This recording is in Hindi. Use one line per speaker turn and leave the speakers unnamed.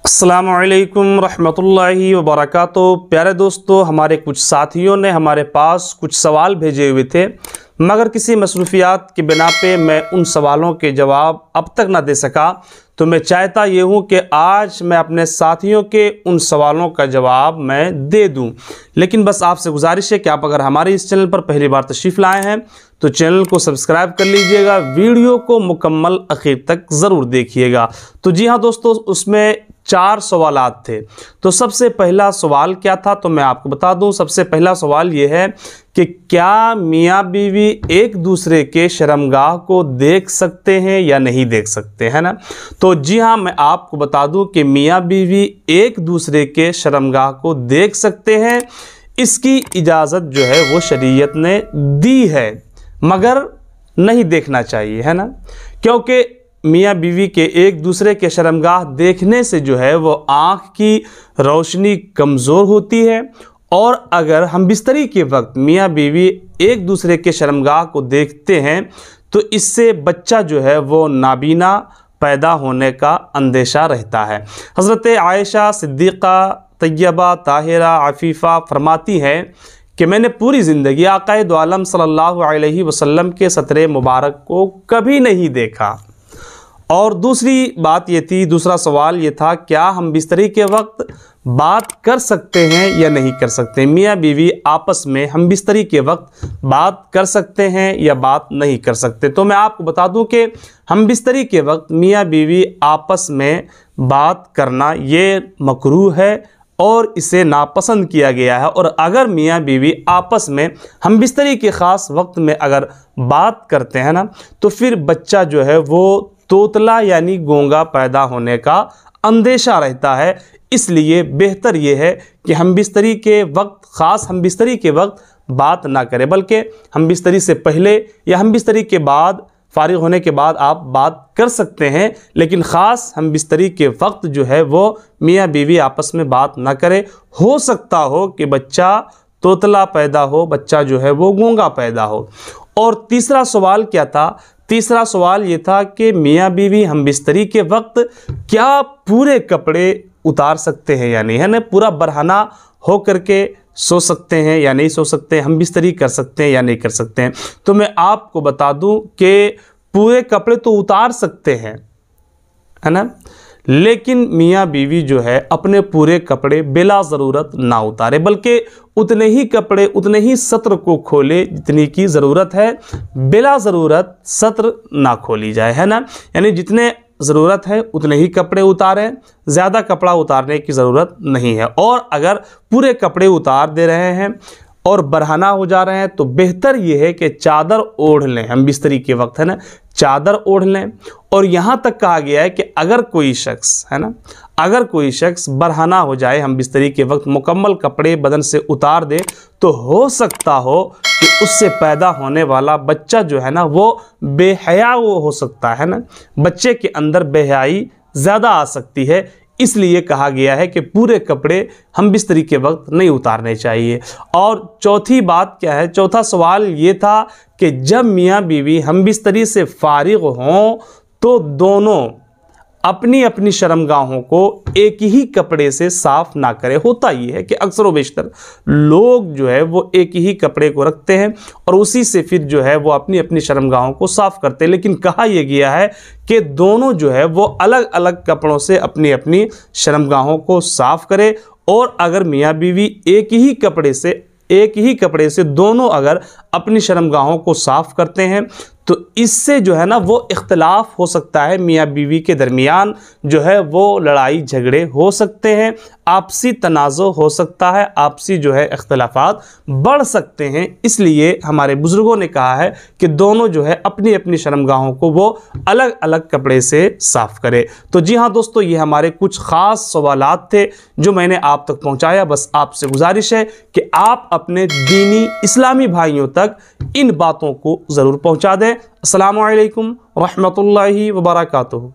अस्सलामुअलैकुम रहमतुल्लाहि व बरकातुहू। प्यारे दोस्तों, हमारे कुछ साथियों ने हमारे पास कुछ सवाल भेजे हुए थे, मगर किसी मसरूफियात के बिना पे मैं उन सवालों के जवाब अब तक ना दे सका। तो मैं चाहता ये हूँ कि आज मैं अपने साथियों के उन सवालों का जवाब मैं दे दूँ। लेकिन बस आपसे गुजारिश है कि आप अगर हमारे इस चैनल पर पहली बार तशरीफ़ लाए हैं तो चैनल को सब्सक्राइब कर लीजिएगा, वीडियो को मुकम्मल आखिर तक ज़रूर देखिएगा। तो जी हाँ दोस्तों, उसमें 4 सवालात थे। तो सबसे पहला सवाल क्या था तो मैं आपको बता दूं। सबसे पहला सवाल ये है कि क्या मियाँ बीवी एक दूसरे के शर्मगाह को देख सकते हैं या नहीं देख सकते, है ना। तो जी हाँ, मैं आपको बता दूं कि मियाँ बीवी एक दूसरे के शर्मगाह को देख सकते हैं। इसकी इजाज़त जो है वो शरीयत ने दी है, मगर नहीं देखना चाहिए, है ना। क्योंकि मियाँ बीवी के एक दूसरे के शर्मगाह देखने से जो है वो आँख की रोशनी कमज़ोर होती है, और अगर हम बिस्तरी के वक्त मियाँ बीवी एक दूसरे के शर्मगाह को देखते हैं तो इससे बच्चा जो है वो नाबीना पैदा होने का अंदेशा रहता है। हज़रत आयशा सिद्दीक़ा तैयबा ताहिरा आफ़ीफ़ा फरमाती हैं कि मैंने पूरी ज़िंदगी आक़ाए दो आलम सल्लल्लाहु अलैहि वसल्लम के सतरे मुबारक को कभी नहीं देखा। और दूसरी बात ये थी, दूसरा सवाल ये था, क्या हम बिस्तरी के वक्त बात कर सकते हैं या नहीं कर सकते। मियाँ बीवी आपस में हम बिस्तरी के वक्त बात कर सकते हैं या बात नहीं कर सकते। तो मैं आपको बता दूं कि हम बिस्तरी के वक्त मियाँ बीवी आपस में बात करना ये मकरूह है और इसे नापसंद किया गया है। और अगर मियाँ बीवी आपस में हम बिस्तरी के ख़ास वक्त में अगर बात करते हैं ना, तो फिर बच्चा जो है वो तोतला यानी गूंगा पैदा होने का अंदेशा रहता है। इसलिए बेहतर ये है कि हम बिस्तरी के वक्त, ख़ास हम बिस्तरी के वक्त बात ना करें, बल्कि हम बिस्तरी से पहले या हम बिस्तरी के बाद, फारिग होने के बाद आप बात कर सकते हैं। लेकिन ख़ास हम बिस्तरी के वक्त जो है वो मियाँ बीवी आपस में बात ना करें। हो सकता हो कि बच्चा तोतला पैदा हो, बच्चा जो है वो गूंगा पैदा हो। और तीसरा सवाल क्या था, तीसरा सवाल ये था कि मियाँ बीवी हम बिस्तरी के वक्त क्या पूरे कपड़े उतार सकते हैं या नहीं, है ना। पूरा बरहना हो करके सो सकते हैं या नहीं सो सकते, हम बिस्तरी कर सकते हैं या नहीं कर सकते हैं। तो मैं आपको बता दूं कि पूरे कपड़े तो उतार सकते हैं, है ना, लेकिन मियाँ बीवी जो है अपने पूरे कपड़े बिला ज़रूरत ना उतारे, बल्कि उतने ही कपड़े, उतने ही सत्र को खोले जितनी की ज़रूरत है। बिला ज़रूरत सत्र ना खोली जाए, है ना। यानी जितने ज़रूरत है उतने ही कपड़े उतारें, ज़्यादा कपड़ा उतारने की ज़रूरत नहीं है। और अगर पूरे कपड़े उतार दे रहे हैं और बरहना हो जा रहे हैं तो बेहतर ये है कि चादर ओढ़ लें हम बिस्तरी के वक्त, है ना, चादर ओढ़ लें। और यहाँ तक कहा गया है कि अगर कोई शख्स, है ना, अगर कोई शख्स बरहना हो जाए हम बिस्तरी के वक्त, मुकम्मल कपड़े बदन से उतार दे, तो हो सकता हो कि उससे पैदा होने वाला बच्चा जो है ना वो बेहया हो सकता है ना, बच्चे के अंदर बेहयाई ज़्यादा आ सकती है। इसलिए कहा गया है कि पूरे कपड़े हम बिस्तरी के वक्त नहीं उतारने चाहिए। और चौथी बात क्या है, चौथा सवाल ये था कि जब मियाँ बीवी हम बिस्तरी से फारिग हों तो दोनों अपनी अपनी शर्मगाहों को एक ही कपड़े से साफ़ ना करें। होता ये है कि अक्सर व बेशतर लोग जो है वो एक ही कपड़े को रखते हैं और उसी से फिर जो है वो अपनी अपनी शर्मगाहों को साफ़ करते हैं। लेकिन कहा यह गया है कि दोनों जो है वो अलग अलग कपड़ों से अपनी अपनी शर्मगाहों को साफ़ करें। और अगर मियाँ बीवी एक ही कपड़े से दोनों अगर अपनी शर्मगाहों को साफ़ करते हैं तो इससे जो है ना वो इख्तलाफ हो सकता है, मियाँ बीवी के दरमियान जो है वो लड़ाई झगड़े हो सकते हैं, आपसी तनाज़ो हो सकता है, आपसी जो है इख्तलाफात बढ़ सकते हैं। इसलिए हमारे बुज़ुर्गों ने कहा है कि दोनों जो है अपनी अपनी शर्मगाहों को वो अलग अलग कपड़े से साफ़ करे। तो जी हाँ दोस्तों, ये हमारे कुछ ख़ास सवालात थे जो मैंने आप तक पहुँचाया। बस आपसे गुजारिश है कि आप अपने दीनी इस्लामी भाइयों तक इन बातों को ज़रूर पहुँचा दें। अस्सलामु अलैकुम रहमतुल्लाहि व बरकातुहू।